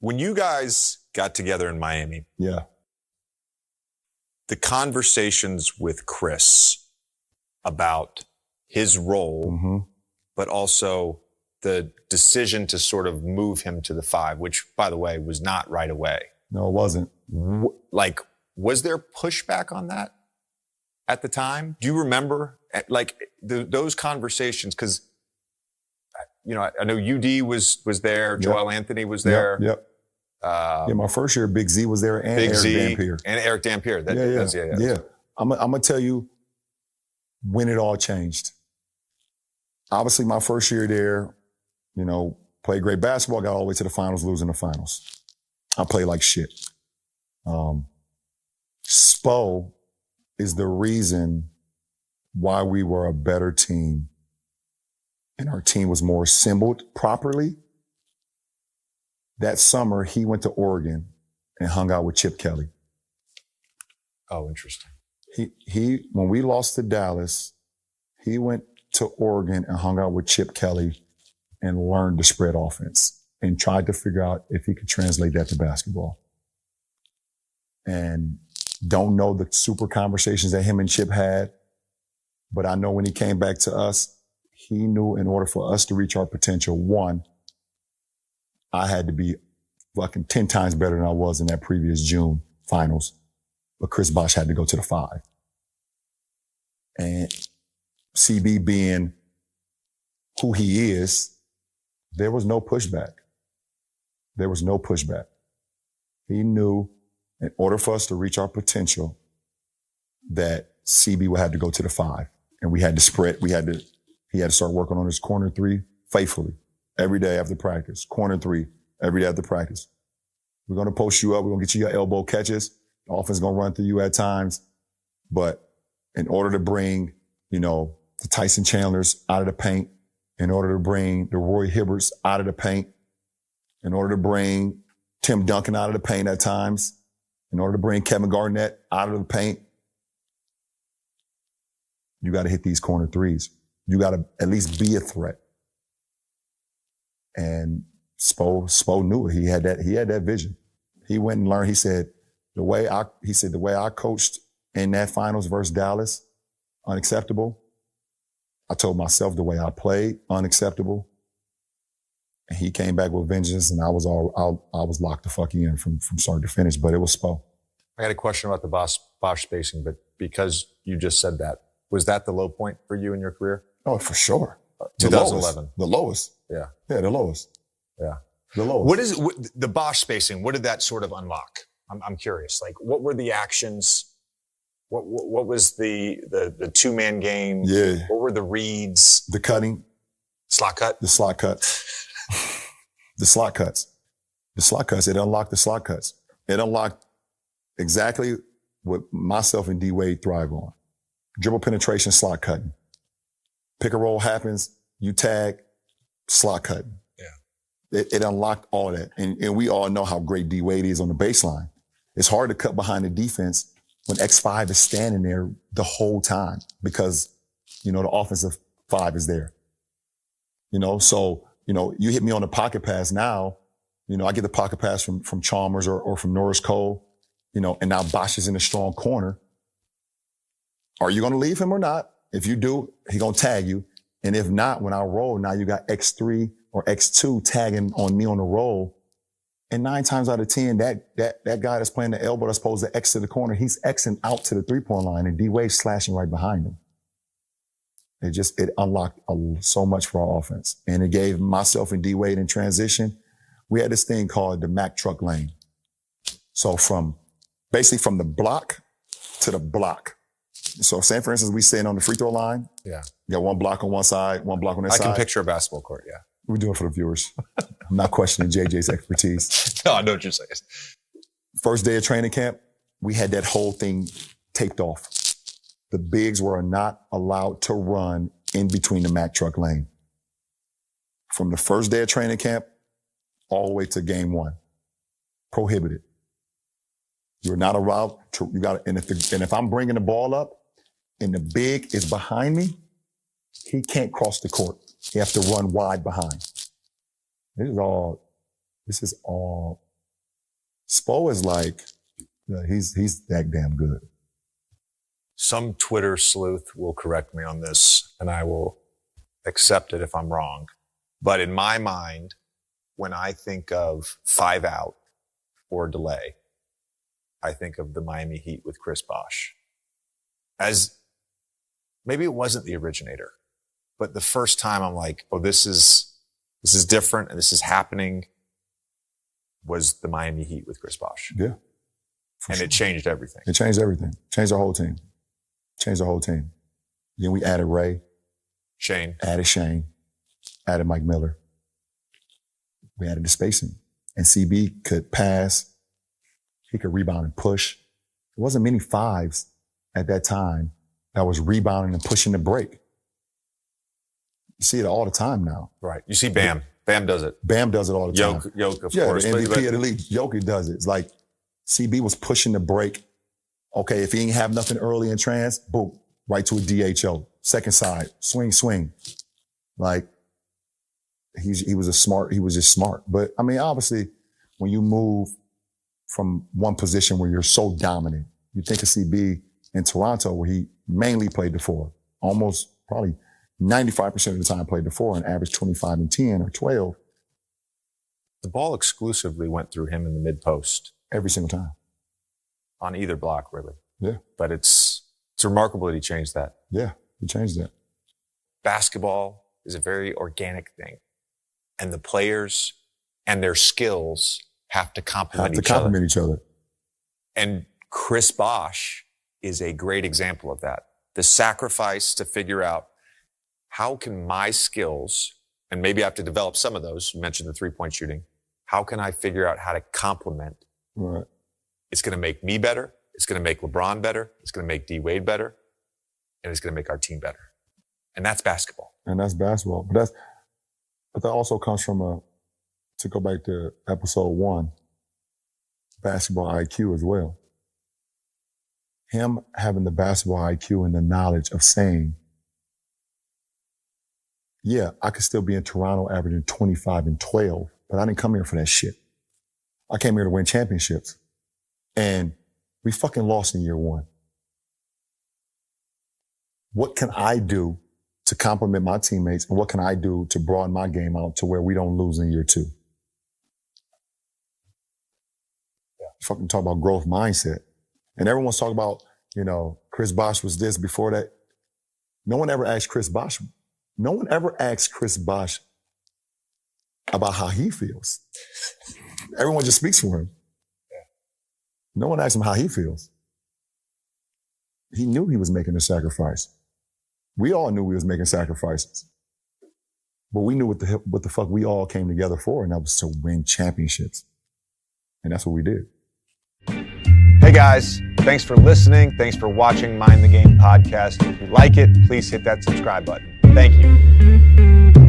When you guys got together in Miami, Yeah. the conversations with Chris about his role, Mm-hmm. but also the decision to sort of move him to the 5, which, by the way, was not right away. No, it wasn't. Like, was there pushback on that at the time? Do you remember, like, those conversations? Because, you know, I know UD was there, Yep. Joel Anthony was there. Yep. Yeah, my first year, Big Z was there, and Big Eric Z Dampier. and Eric Dampier. Yeah. I'm gonna tell you when it all changed. Obviously, my first year there, you know, played great basketball, got all the way to the finals, losing the finals. I played like shit. Spo is the reason why we were a better team and our team was more assembled properly. That summer, he went to Oregon and hung out with Chip Kelly. Oh, interesting. He when we lost to Dallas, he went to Oregon and hung out with Chip Kelly and learned the spread offense and tried to figure out if he could translate that to basketball. And don't know the super conversations that him and Chip had, but I know when he came back to us, he knew in order for us to reach our potential, one, I had to be fucking 10 times better than I was in that previous June finals. But Chris Bosh had to go to the 5. And CB being who he is, there was no pushback. There was no pushback. He knew in order for us to reach our potential that CB would have to go to the 5. And we had to spread, he had to start working on his corner 3 faithfully. Every day after practice, corner 3, every day after practice. We're going to post you up. We're going to get you your elbow catches. The offense is going to run through you at times. But in order to bring, you know, the Tyson Chandlers out of the paint, in order to bring the Roy Hibberts out of the paint, in order to bring Tim Duncan out of the paint at times, in order to bring Kevin Garnett out of the paint, you got to hit these corner 3s. You got to at least be a threat. And Spo knew it. He had that vision. He went and learned. He said, the way I coached in that finals versus Dallas, unacceptable. I told myself the way I played, unacceptable. And he came back with vengeance, and I was locked the fuck in from start to finish, but it was Spo. I got a question about the Bosh spacing, but because you just said that, was that the low point for you in your career? Oh, for sure. 2011. The lowest. Yeah. Yeah, the lowest. Yeah. The lowest. What is the Bosh spacing? What did that sort of unlock? I'm curious. Like, what were the actions? What was the 2-man game? Yeah. What were the reads? The cutting. Slot cut? The slot cut. The slot cuts. The slot cuts. It unlocked the slot cuts. It unlocked exactly what myself and D-Wade thrive on. Dribble penetration, slot cutting. Pick and roll happens, you tag, slot cutting. Yeah. It unlocked all that. And we all know how great D-Wade is on the baseline. It's hard to cut behind the defense when X5 is standing there the whole time because, you know, the offensive 5 is there. You know, so, you know, you hit me on the pocket pass now, you know, I get the pocket pass from Chalmers or from Norris Cole, you know, and now Bosh is in a strong corner. Are you going to leave him or not? If you do, he going to tag you. And if not, when I roll, now you got X3 or X2 tagging on me on the roll. And 9 times out of 10, that guy that's playing the elbow that's supposed to X to the corner, he's Xing out to the 3-point line and D-Wade slashing right behind him. It unlocked so much for our offense. And it gave myself and D-Wade in transition. We had this thing called the Mack truck lane. So basically from the block to the block. So say, for instance, we sitting on the free throw line. Yeah. You got one block on one side, one block on that side. I can picture a basketball court, yeah. We're doing it for the viewers. I'm not questioning JJ's expertise. No, I know what you're saying. First day of training camp, we had that whole thing taped off. The bigs were not allowed to run in between the Mack truck lane. From the first day of training camp all the way to game 1. Prohibited. You're not allowed to, and if I'm bringing the ball up and the big is behind me, he can't cross the court. He has to run wide behind. This is all Spo is like, he's that damn good. Some Twitter sleuth will correct me on this, and I will accept it if I'm wrong. But in my mind, when I think of 5 out or delay, I think of the Miami Heat with Chris Bosh. As maybe it wasn't the originator, but the first time I'm like, oh, this is different and this is happening, was the Miami Heat with Chris Bosh. Yeah. And sure. It changed everything. It changed everything. Changed the whole team. Then we added Ray. Added Shane. Added Mike Miller. We added the spacing. And CB could pass. He could rebound and push. There wasn't many fives at that time that was rebounding and pushing the break. You see it all the time now. Right. You see Bam. Bam does it. Bam does it all the time. Yoke, of course. The MVP of the league. Yoke does it. It's like CB was pushing the break. Okay, if he ain't have nothing early in trans, boom, right to a DHO. Second side, swing. Like, he was just smart. But I mean, obviously, when you move from one position where you're so dominant, you think of CB in Toronto where he mainly played the 4. Almost probably 95% of the time played the 4 and averaged 25 and 10 or 12. The ball exclusively went through him in the mid post. Every single time. On either block, really. Yeah. But it's remarkable that he changed that. Yeah, he changed that. Basketball is a very organic thing. And the players and their skills have to complement each other. And Chris Bosh is a great example of that. The sacrifice to figure out how can my skills, and maybe I have to develop some of those, you mentioned the 3-point shooting, how can I figure out how to complement? Right. It's going to make me better. It's going to make LeBron better. It's going to make D Wade better. And it's going to make our team better. And that's basketball. But that also comes from to go back to episode 1, basketball IQ as well. Him having the basketball IQ and the knowledge of saying, yeah, I could still be in Toronto averaging 25 and 12, but I didn't come here for that shit. I came here to win championships. And we fucking lost in year 1. What can I do to compliment my teammates? And what can I do to broaden my game out to where we don't lose in year 2? Yeah. Fucking talk about growth mindset. And everyone's talking about, Chris Bosh was this before that. No one ever asked Chris Bosh about how he feels. Everyone just speaks for him. No one asked him how he feels. He knew he was making a sacrifice. We all knew we was making sacrifices. But we knew what the fuck we all came together for, and that was to win championships. And that's what we did. Hey guys, thanks for listening. Thanks for watching Mind the Game podcast. If you like it, please hit that subscribe button. Thank you.